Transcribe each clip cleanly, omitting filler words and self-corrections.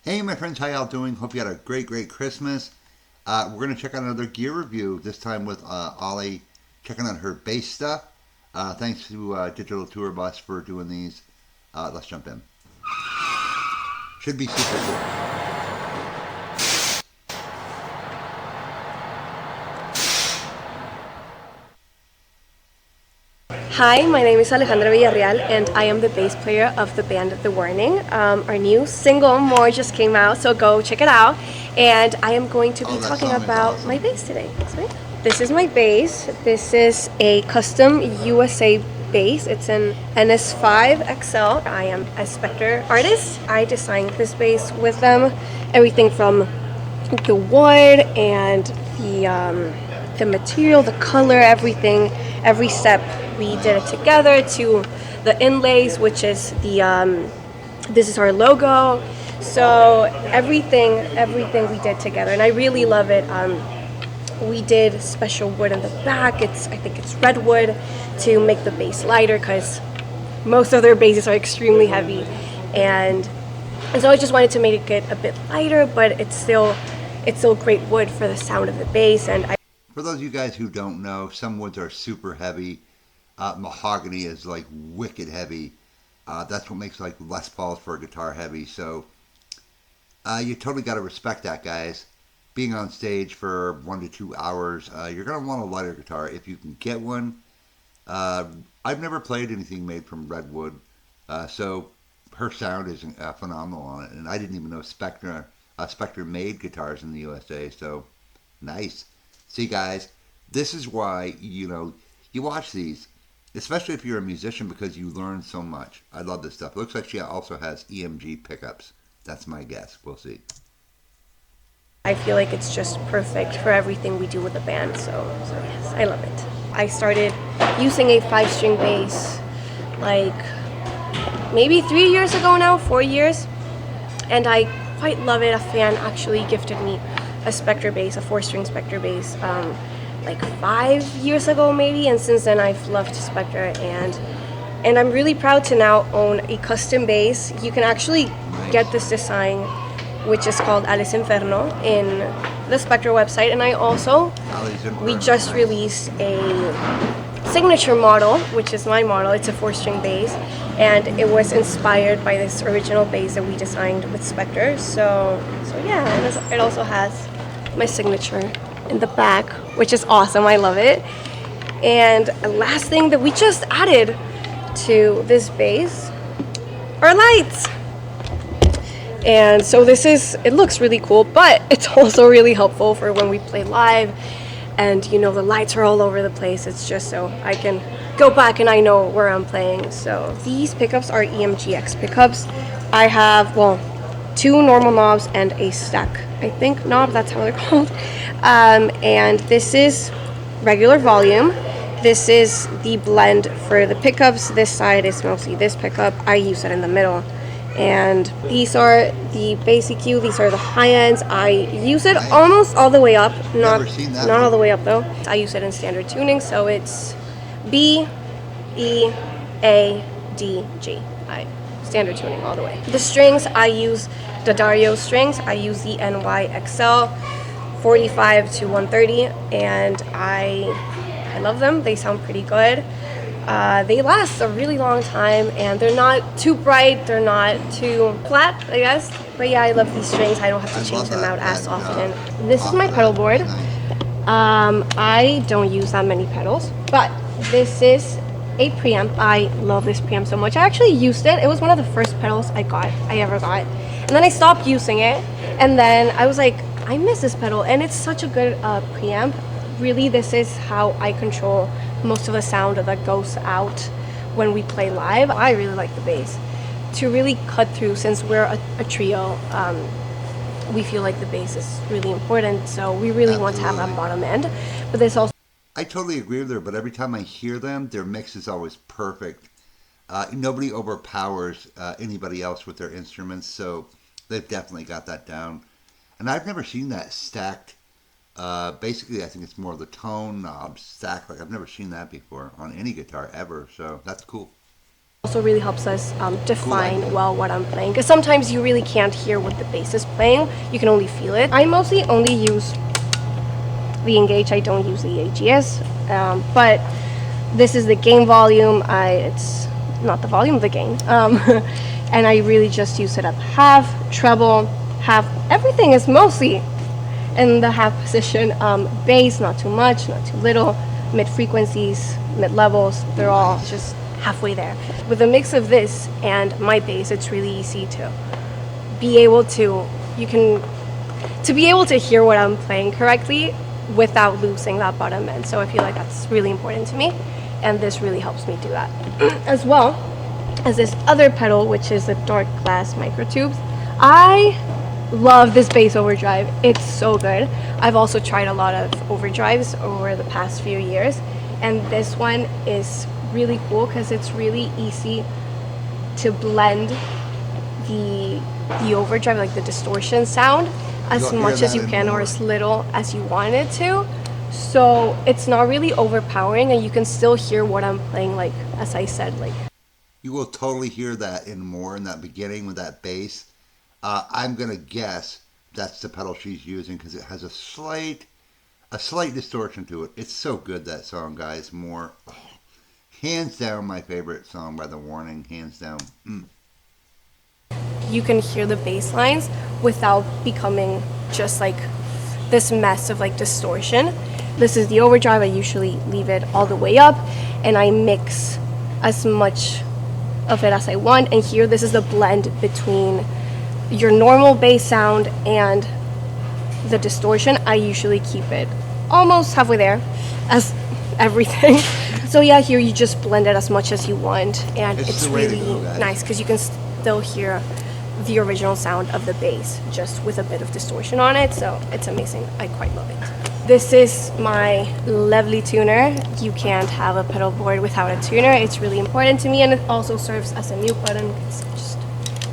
Hey my friends, how y'all doing? Hope you had a great Christmas. We're going to check out another gear review, this time with Ollie, checking out her bass stuff. Thanks to Digital Tour Bus for doing these. Let's jump in. Should be super cool. Hi, my name is Alejandra Villarreal and I am the bass player of the band The Warning. Our new single, More, just came out, so go check it out. And I am going to be talking about my bass today. So, this is my bass. This is a custom USA bass. It's an NS5 XL. I am a Spectre artist. I designed this bass with them. Everything from the wood and the material, the color, everything, every step we did it together, to the inlays, which is this is our logo. So everything we did together, and I really love it. We did special wood in the back. I think it's redwood to make the bass lighter, because most of their basses are extremely heavy, and so I just wanted to make it a bit lighter, but it's still great wood for the sound of the bass. And For those of you guys who don't know, some woods are super heavy. Mahogany is like wicked heavy. That's what makes like Les Pauls for a guitar heavy. So you totally got to respect that, guys. Being on stage for 1 to 2 hours, you're gonna want a lighter guitar if you can get one. I've never played anything made from redwood, so her sound is phenomenal on it. And I didn't even know Spectre made guitars in the USA. So nice. See, guys, this is why you watch these, especially if you're a musician, because you learn so much. I love this stuff. It looks like she also has EMG pickups. That's my guess. We'll see. I feel like it's just perfect for everything we do with the band. So yes, I love it. I started using a 5-string bass like maybe 3 years ago now, 4 years, and I quite love it. A fan actually gifted me a Spectre bass, a 4-string Spectre bass, like 5 years ago maybe, and since then I've loved Spectre, and I'm really proud to now own a custom bass. You can actually get this design, which is called Alice Inferno, in the Spectre website. And we just released a signature model, which is my model. It's a 4-string bass, and it was inspired by this original bass that we designed with Spectre. So yeah, and it also has my signature in the back, which is awesome. I love it. And last thing that we just added to this bass are lights. And so it looks really cool, but it's also really helpful for when we play live, and the lights are all over the place. It's just so I can go back and I know where I'm playing. So these pickups are EMGX pickups. I have, well, 2 normal knobs and a stack, I think, knob. That's how they're called. And this is regular volume. This is the blend for the pickups. This side is mostly this pickup. I use it in the middle. And these are the bass EQ. These are the high ends. I use it almost all the way up. Not all the way up though. I use it in standard tuning, so it's B, E, A, D, G. Standard tuning all the way. The strings, I use the Dario strings. I use the NYXL 45 to 130, and I love them. They sound pretty good. They last a really long time, and they're not too bright, they're not too flat, I guess. But yeah, I love these strings. I don't have to change them out as often. This is my pedal board. I don't use that many pedals, but this is a preamp. I love this preamp so much. I actually used it. It was one of the first pedals I ever got. And then I stopped using it, and then I was like, I miss this pedal, and it's such a good preamp. Really, this is how I control most of the sound that goes out when we play live. I really like the bass to really cut through. Since we're a trio, we feel like the bass is really important, so we really want to have that bottom end. But this also, I totally agree with her, but every time I hear them, their mix is always perfect. Nobody overpowers anybody else with their instruments, so they've definitely got that down. And I've never seen that stacked. Basically, I think it's more the tone knob stacked. Like, I've never seen that before on any guitar ever, so that's cool. Also really helps us define well what I'm playing, because sometimes you really can't hear what the bass is playing, you can only feel it. I mostly only use the Engage, I don't use the AGS, but this is the gain volume. It's not the volume of the gain, and I really just use it at half, treble, half. Everything is mostly in the half position. Bass, not too much, not too little. Mid frequencies, mid levels, they're all just halfway there. With a mix of this and my bass, it's really easy to be able to hear what I'm playing correctly without losing that bottom end. So I feel like that's really important to me, and this really helps me do that. As well as this other pedal, which is the dark glass microtubes. I love this bass overdrive. It's so good. I've also tried a lot of overdrives over the past few years, and this one is really cool because it's really easy to blend the overdrive, like the distortion sound, as much as you can or as little as you want it to. So it's not really overpowering, and you can still hear what I'm playing, like as I said, like you will totally hear that in that beginning with that bass. I'm gonna guess that's the pedal she's using because it has a slight distortion to it. It's so good, that song, guys. Hands down my favorite song by The Warning, hands down. You can hear the bass lines without becoming just like this mess of like distortion. This is the overdrive. I usually leave it all the way up and I mix as much of it as I want. And here, this is the blend between your normal bass sound and the distortion. I usually keep it almost halfway there as everything. So yeah, here you just blend it as much as you want, and it's really nice because you can still hear the original sound of the bass just with a bit of distortion on it. So it's amazing. I quite love it. This is my lovely tuner. You can't have a pedal board without a tuner. It's really important to me, and it also serves as a mute button because it's just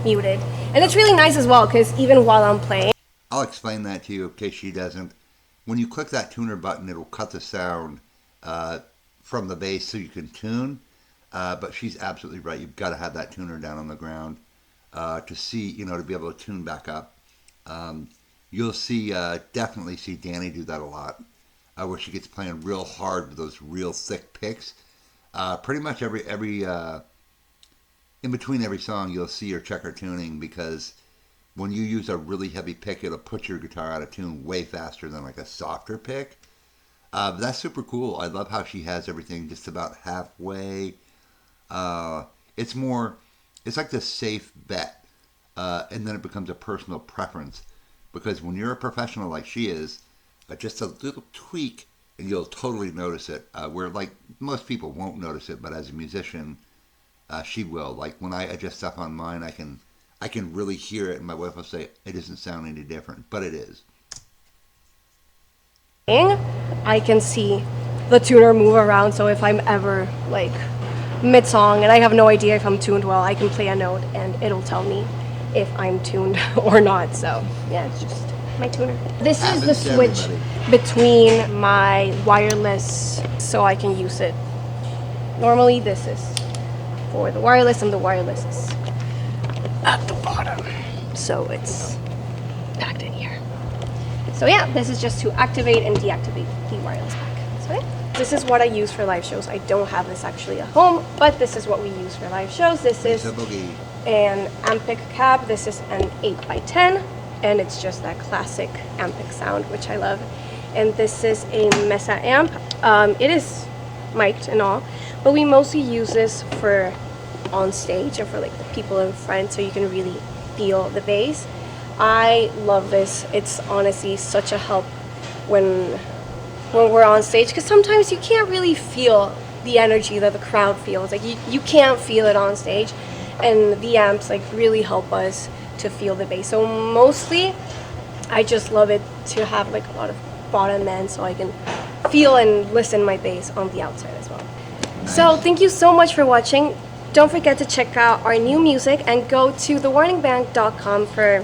muted. And it's really nice as well because even while I'm playing, I'll explain that to you in case she doesn't. When you click that tuner button, it'll cut the sound from the bass so you can tune. But she's absolutely right. You've got to have that tuner down on the ground to see, to be able to tune back up. You'll definitely see Danny do that a lot, where she gets playing real hard with those real thick picks. Pretty much every in between every song, you'll see her check her tuning, because when you use a really heavy pick, it'll put your guitar out of tune way faster than like a softer pick. But that's super cool. I love how she has everything just about halfway. It's like the safe bet, and then it becomes a personal preference. Because when you're a professional like she is, just a little tweak and you'll totally notice it. Where like most people won't notice it, but as a musician, she will. Like when I adjust stuff on mine, I can really hear it, and my wife will say it doesn't sound any different, but it is. I can see the tuner move around, so if I'm ever like mid-song and I have no idea if I'm tuned well, I can play a note and it'll tell me if I'm tuned or not. So yeah, it's just my tuner. This is the switch between my wireless, so I can use it. Normally this is for the wireless, and the wireless is at the bottom, so it's packed in here. So yeah, this is just to activate and deactivate the wireless pack. So yeah, this is what I use for live shows. I don't have this actually at home, but this is what we use for live shows. This is an Ampic cab. This is an 8x10, and it's just that classic Ampic sound, which I love. And this is a Mesa amp. It is mic'd and all, but we mostly use this for on stage and for like the people in front, so you can really feel the bass. I love this. It's honestly such a help when we're on stage, because sometimes you can't really feel the energy that the crowd feels. Like you can't feel it on stage, and the amps like really help us to feel the bass. So mostly I just love it to have like a lot of bottom end, so I can feel and listen my bass on the outside as well. Nice. So thank you so much for watching. Don't forget to check out our new music and go to thewarningband.com for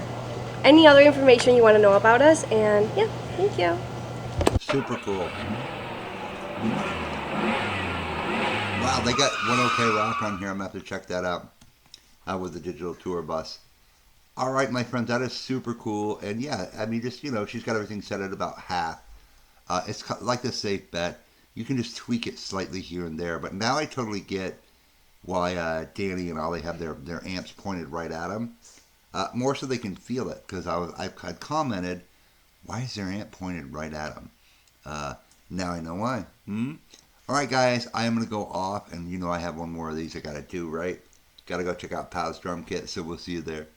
any other information you want to know about us. And yeah, thank you. Super cool. Wow, they got One OK Rock on here. I'm going to have to check that out with the digital tour bus. All right, my friends, that is super cool. And yeah, I mean, just, she's got everything set at about half. It's like the safe bet. You can just tweak it slightly here and there. But now I totally get why Danny and Ollie have their amps pointed right at them. More so they can feel it. Because I've commented, why is their amp pointed right at them? Now I know why. All right, guys, I am going to go off. And I have one more of these I got to do, right? Got to go check out Pal's drum kit. So we'll see you there.